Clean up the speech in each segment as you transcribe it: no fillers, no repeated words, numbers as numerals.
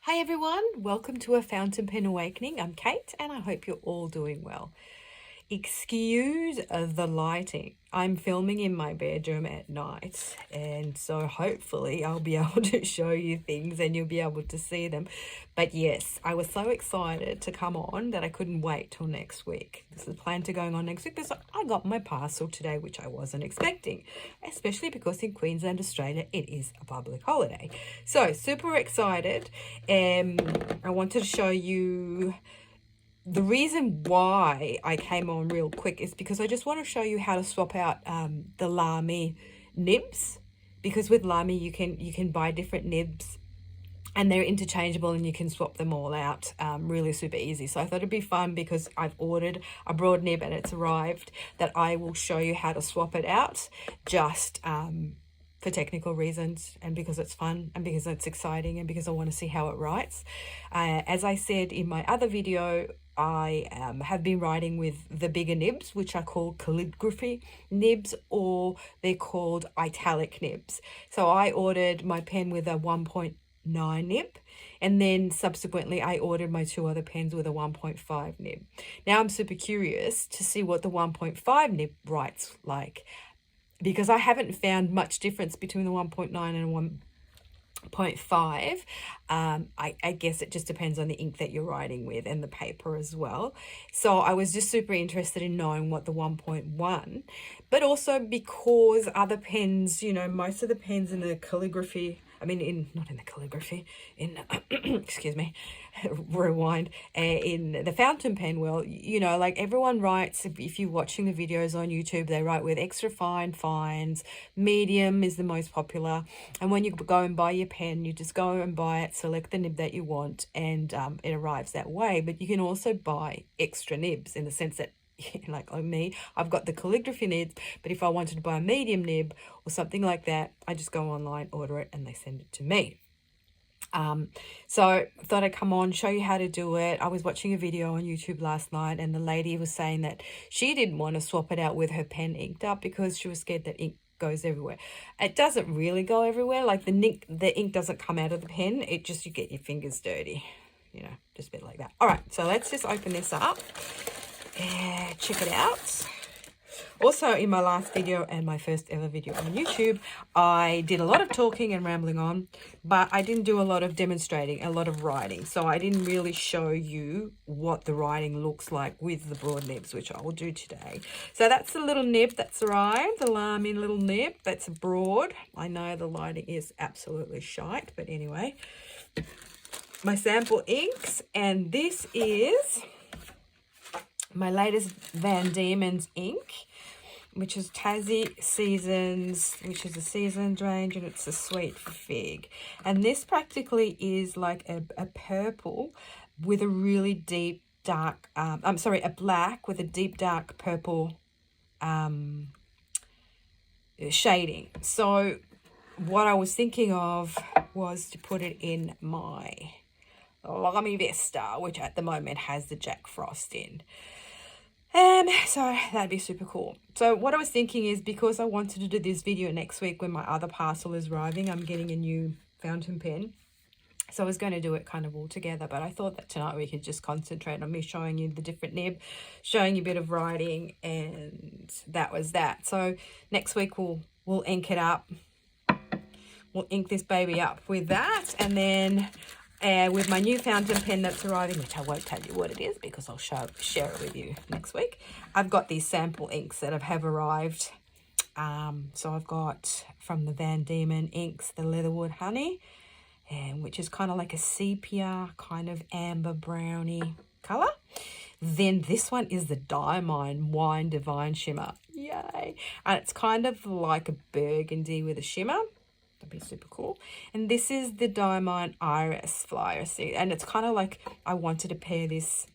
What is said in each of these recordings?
Hi everyone, welcome to A Fountain Pen Awakening. I'm Kate and I hope you're all doing well. Excuse the lighting. I'm filming in my bedroom at night, and so hopefully I'll be able to show you things and you'll be able to see them. But yes, I was so excited to come on that I couldn't wait till next week. This is planned to going on next week because I got my parcel today, which I wasn't expecting, especially because in Queensland, Australia, it is a public holiday. So super excited. I wanted to show you. The reason why I came on real quick is because I just want to show you how to swap out the Lamy nibs, because with Lamy you can buy different nibs and they're interchangeable and you can swap them all out really super easy. So I thought it'd be fun because I've ordered a broad nib and it's arrived, that I will show you how to swap it out just for technical reasons, and because it's fun and because it's exciting and because I want to see how it writes. As I said in my other video, I have been writing with the bigger nibs, which are called calligraphy nibs, or they're called italic nibs. So I ordered my pen with a 1.9 nib, and then subsequently I ordered my two other pens with a 1.5 nib. Now I'm super curious to see what the 1.5 nib writes like, because I haven't found much difference between the 1.9 and 1.5. I guess it just depends on the ink that you're writing with and the paper as well. So I was just super interested in knowing what the 1.1, but also because other pens, you know, most of the pens in the calligraphy, not in the calligraphy, in, excuse me, rewind, in the fountain pen world, you know, like everyone writes, if you're watching the videos on YouTube, they write with extra fine fines, medium is the most popular. And when you go and buy your pen, you just go and buy it, select the nib that you want, and it arrives that way. But you can also buy extra nibs in the sense that, like me, I've got the calligraphy nibs, but if I wanted to buy a medium nib or something like that, I just go online, order it, and they send it to me. So I thought I'd come on, show you how to do it. I was watching a video on YouTube last night, and the lady was saying that she didn't want to swap it out with her pen inked up because she was scared that ink goes everywhere. It doesn't really go everywhere. Like the ink doesn't come out of the pen. It just, you get your fingers dirty, you know, just a bit like that. All right, so let's just open this up. Check it out. Also, in my last video and my first ever video on YouTube, I did a lot of talking and rambling on, but I didn't do a lot of demonstrating, a lot of writing. So I didn't really show you what the writing looks like with the broad nibs, which I will do today. So that's the little nib that's arrived, the Lamy little nib that's broad. I know the lighting is absolutely shite, but anyway. My sample inks, and this is my latest Van Dieman's ink, which is Tassie Seasons, which is a seasoned range, and it's a sweet fig. And this practically is like a purple with a really deep dark, a black with a deep dark purple shading. So what I was thinking of was to put it in my Lamy Vista, which at the moment has the Jack Frost in. So that'd be super cool. So what I was thinking is, because I wanted to do this video next week when my other parcel is arriving, I'm getting a new fountain pen. So I was going to do it kind of all together, but I thought that tonight we could just concentrate on me showing you the different nib, showing you a bit of writing, and that was that. So next week we'll ink it up. We'll ink this baby up with that, and then with my new fountain pen that's arriving, which I won't tell you what it is because I'll share it with you next week. I've got these sample inks that have arrived. So I've got from the Van Dieman inks, the Leatherwood Honey, which is kind of like a sepia, kind of amber brownie color. Then this one is the Diamine Wine Divine Shimmer. Yay! And it's kind of like a burgundy with a shimmer. That'd be super cool. And this is the Diamine Iris Flyer series, and it's kind of like I wanted to pair this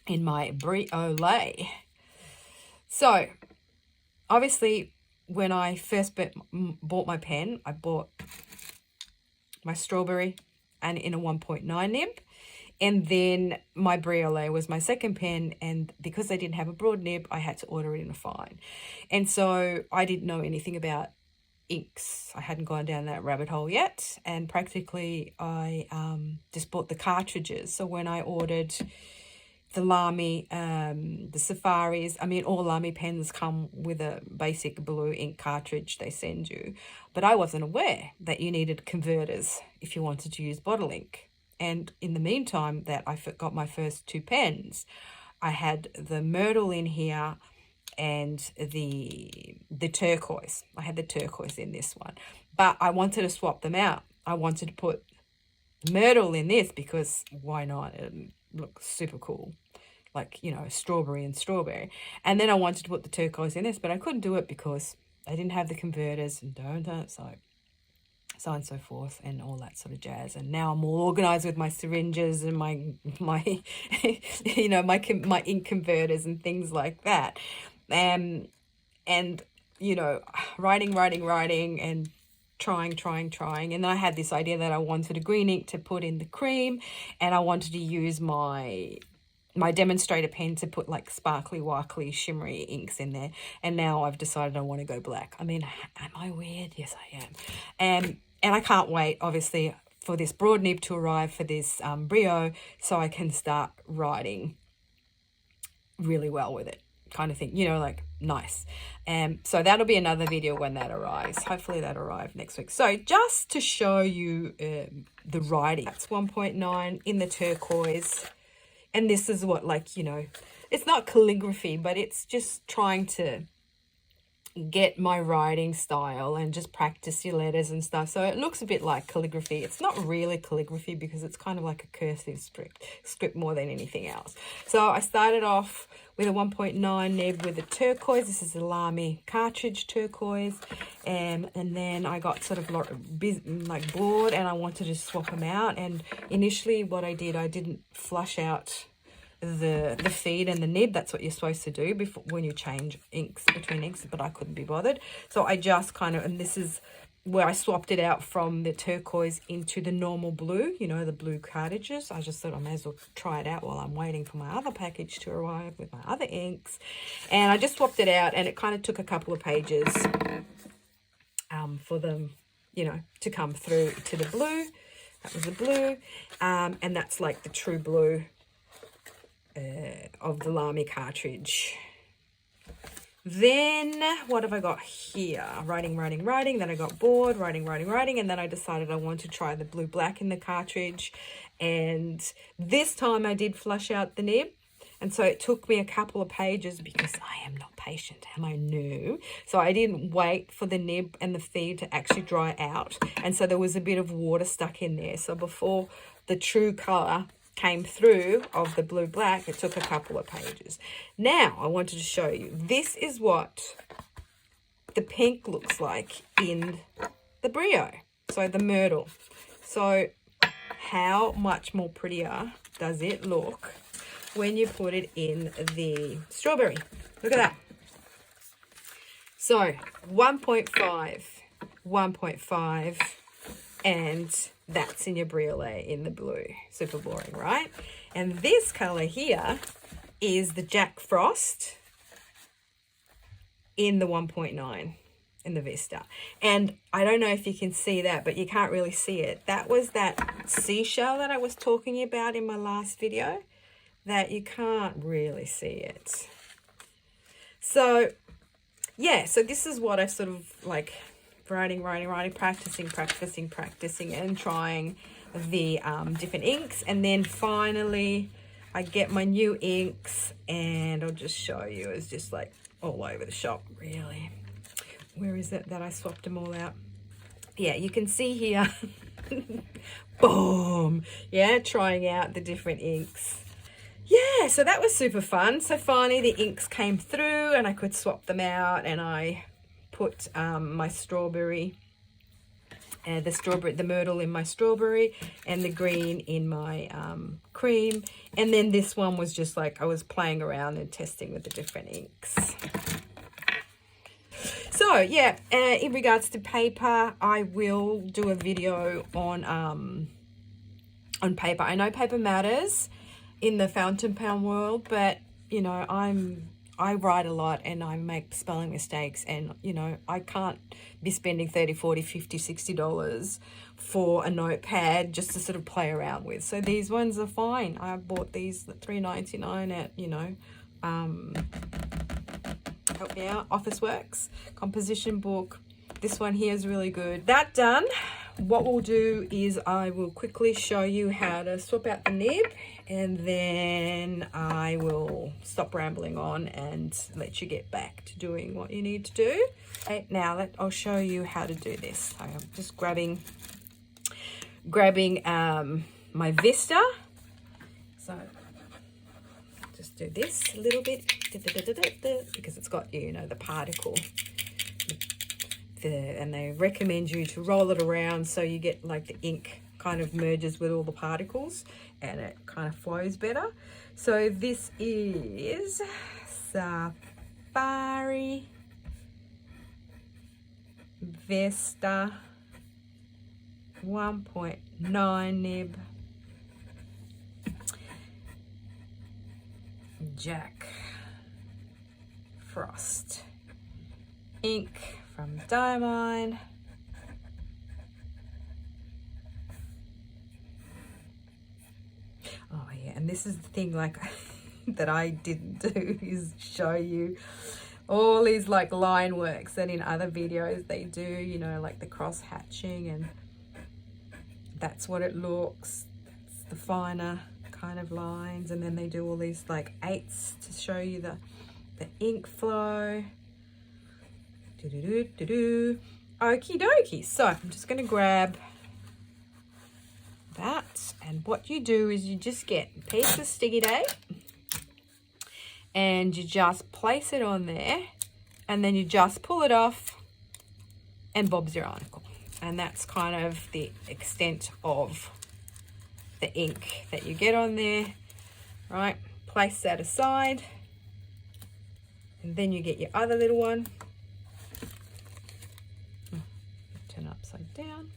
in my Brie Olay. So obviously when I first bought my pen, I bought my strawberry and in a 1.9 nib, and then my Brie Olay was my second pen, and because they didn't have a broad nib, I had to order it in a fine. And so I didn't know anything about inks. I hadn't gone down that rabbit hole yet, and practically I just bought the cartridges. So when I ordered the Lamy, the Safaris, I mean, all Lamy pens come with a basic blue ink cartridge they send you, but I wasn't aware that you needed converters if you wanted to use bottle ink. And in the meantime that I got my first 2 pens, I had the myrtle in here and the turquoise. I had the turquoise in this one, but I wanted to swap them out. I wanted to put myrtle in this because why not? It looks super cool, like, you know, strawberry and strawberry. And then I wanted to put the turquoise in this, but I couldn't do it because I didn't have the converters and so on and so forth and all that sort of jazz. And now I'm all organized with my syringes and my you know, my ink converters and things like that. And you know, writing and trying, and I had this idea that I wanted a green ink to put in the cream, and I wanted to use my demonstrator pen to put like sparkly, wakly, shimmery inks in there. And now I've decided I want to go black. I mean, am I weird? Yes, I am. And I can't wait, obviously, for this broad nib to arrive for this brio, so I can start writing really well with it, kind of thing, you know, like nice. So that'll be another video when that arrives. Hopefully that arrives next week. So just to show you the writing, it's 1.9 in the turquoise. And this is what, like, you know, it's not calligraphy, but it's just trying to get my writing style and just practice your letters and stuff. So it looks a bit like calligraphy. It's not really calligraphy because it's kind of like a cursive script more than anything else. So I started off with a 1.9 nib with a turquoise. This is a Lamy cartridge turquoise. And then I got sort of like bored and I wanted to swap them out. And initially what I did, I didn't flush out the feed and the nib. That's what you're supposed to do before when you change inks between inks, but I couldn't be bothered. So I just kind of, and this is where I swapped it out from the turquoise into the normal blue, you know, the blue cartridges. I just thought I may as well try it out while I'm waiting for my other package to arrive with my other inks. And I just swapped it out, and it kind of took a couple of pages for them, you know, to come through to the blue. That was the blue. And that's like the true blue of the Lamy cartridge. Then what have I got here? Writing. Then I got bored, writing. And then I decided I wanted to try the blue black in the cartridge. And this time I did flush out the nib. And so it took me a couple of pages because I am not patient. Am I new? So I didn't wait for the nib and the feed to actually dry out. And so there was a bit of water stuck in there. So before the true color came through of the blue black, it took a couple of pages. Now I wanted to show you, this is what the pink looks like in the brio, so the myrtle. So how much more prettier does it look when you put it in the strawberry? Look at that. So 1.5 and that's in your briolet in the blue. Super boring, right? And this color here is the Jack Frost in the 1.9 in the Vista. And I don't know if you can see that, but you can't really see it. That was that seashell that I was talking about in my last video, that you can't really see it. So yeah, so this is what I sort of like writing, practicing, and trying the different inks. And then finally I get my new inks, and I'll just show you. It's just like all over the shop, really. Where is it that I swapped them all out? Yeah, you can see here. Boom. Yeah, trying out the different inks. Yeah, so that was super fun. So finally the inks came through and I could swap them out, and I put my strawberry, the myrtle in my strawberry, and the green in my cream. And then this one was just like I was playing around and testing with the different inks. So yeah, in regards to paper, I will do a video on paper. I know paper matters in the fountain pen world, but you know, I'm I write a lot and I make spelling mistakes, and you know, I can't be spending $30, $40, $50, $60 for a notepad just to sort of play around with. So these ones are fine. I bought these at $3.99 at, you know, help me out, Officeworks, composition book. This one here is really good. That done, what we'll do is I will quickly show you how to swap out the nib, and then I will stop rambling on and let you get back to doing what you need to do. Okay, now I'll show you how to do this. So I'm just grabbing my Vista. So just do this a little bit because it's got, you know, the particle. And they recommend you to roll it around so you get like the ink kind of merges with all the particles and it kind of flows better. So this is Safari Vista 1.9 nib Jack Frost ink from Diamine. Oh yeah, and this is the thing like that I didn't do is show you all these like line works that in other videos they do, you know, like the cross hatching, and that's what it looks. It's the finer kind of lines, and then they do all these like eights to show you the ink flow. Okie dokie. So I'm just going to grab that, and what you do is you just get a piece of sticky tape and you just place it on there, and then you just pull it off and Bob's your uncle. And that's kind of the extent of the ink that you get on there, right? Place that aside, and then you get your other little one. Turn upside down,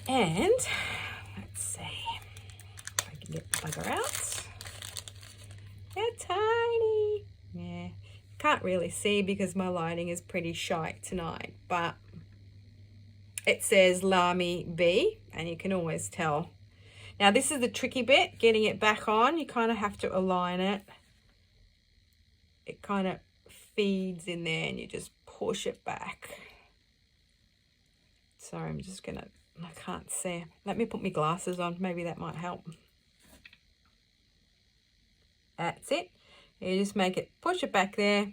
and let's see if I can get the bugger out. They're tiny. Yeah, can't really see because my lighting is pretty shite tonight, but it says Lamy B, and you can always tell. Now this is the tricky bit, getting it back on. You kind of have to align it. It kind of feeds in there and you just push it back. Sorry, I'm just gonna, I can't see. Let me put my glasses on, maybe that might help. That's it. You just make it, push it back there.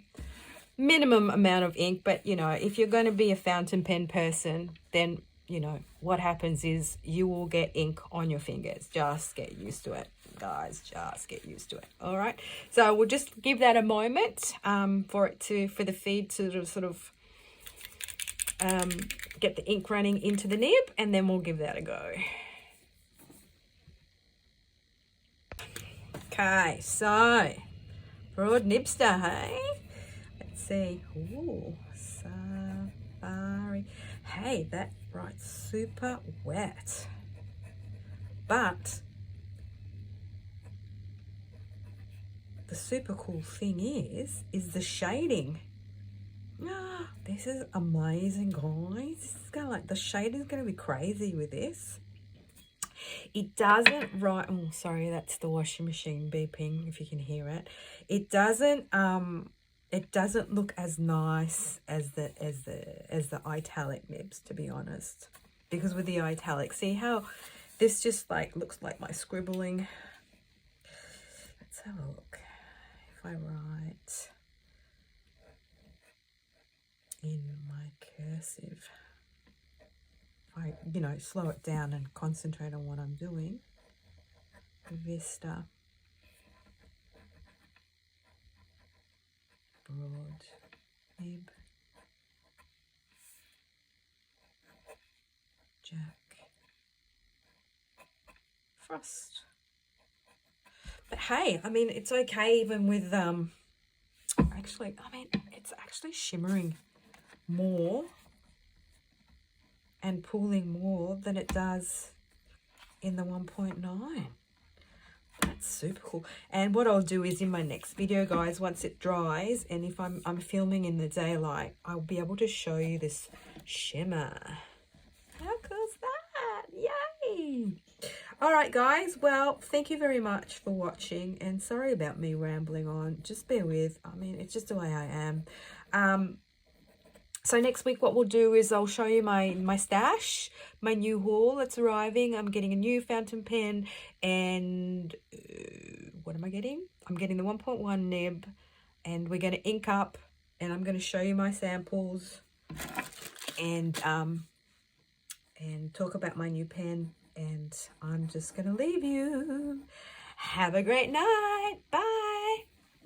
Minimum amount of ink, but you know, if you're going to be a fountain pen person, then you know what happens is you will get ink on your fingers. Just get used to it, guys. Just get used to it. All right, so we'll just give that a moment for the feed to sort of get the ink running into the nib, and then we'll give that a go. Okay, so broad nibster, hey? Let's see. Ooh, Safari. Hey, that writes super wet. But the super cool thing is the shading. Ah, this is amazing, guys. This is gonna, like, the shading is gonna be crazy with this. It doesn't write, oh sorry, that's the washing machine beeping if you can hear it. It doesn't look as nice as the italic nibs, to be honest. Because with the italic, see how this just like looks like my scribbling. Let's have a look. If I write in my cursive, if I, you know, slow it down and concentrate on what I'm doing. Vista. Broad nib. Jack Frost. But hey, I mean, it's okay even with actually, I mean, it's actually shimmering more and pooling more than it does in the 1.9. That's super cool. And what I'll do is in my next video, guys, once it dries, and if I'm filming in the daylight, I'll be able to show you this shimmer. How cool is that? Yay! All right, guys. Well, thank you very much for watching, and sorry about me rambling on. Just bear with. I mean, it's just the way I am. So next week what we'll do is I'll show you my stash, my new haul that's arriving. I'm getting a new fountain pen, and what am I getting? I'm getting the 1.1 nib, and we're going to ink up, and I'm going to show you my samples and talk about my new pen, and I'm just going to leave you. Have a great night. Bye.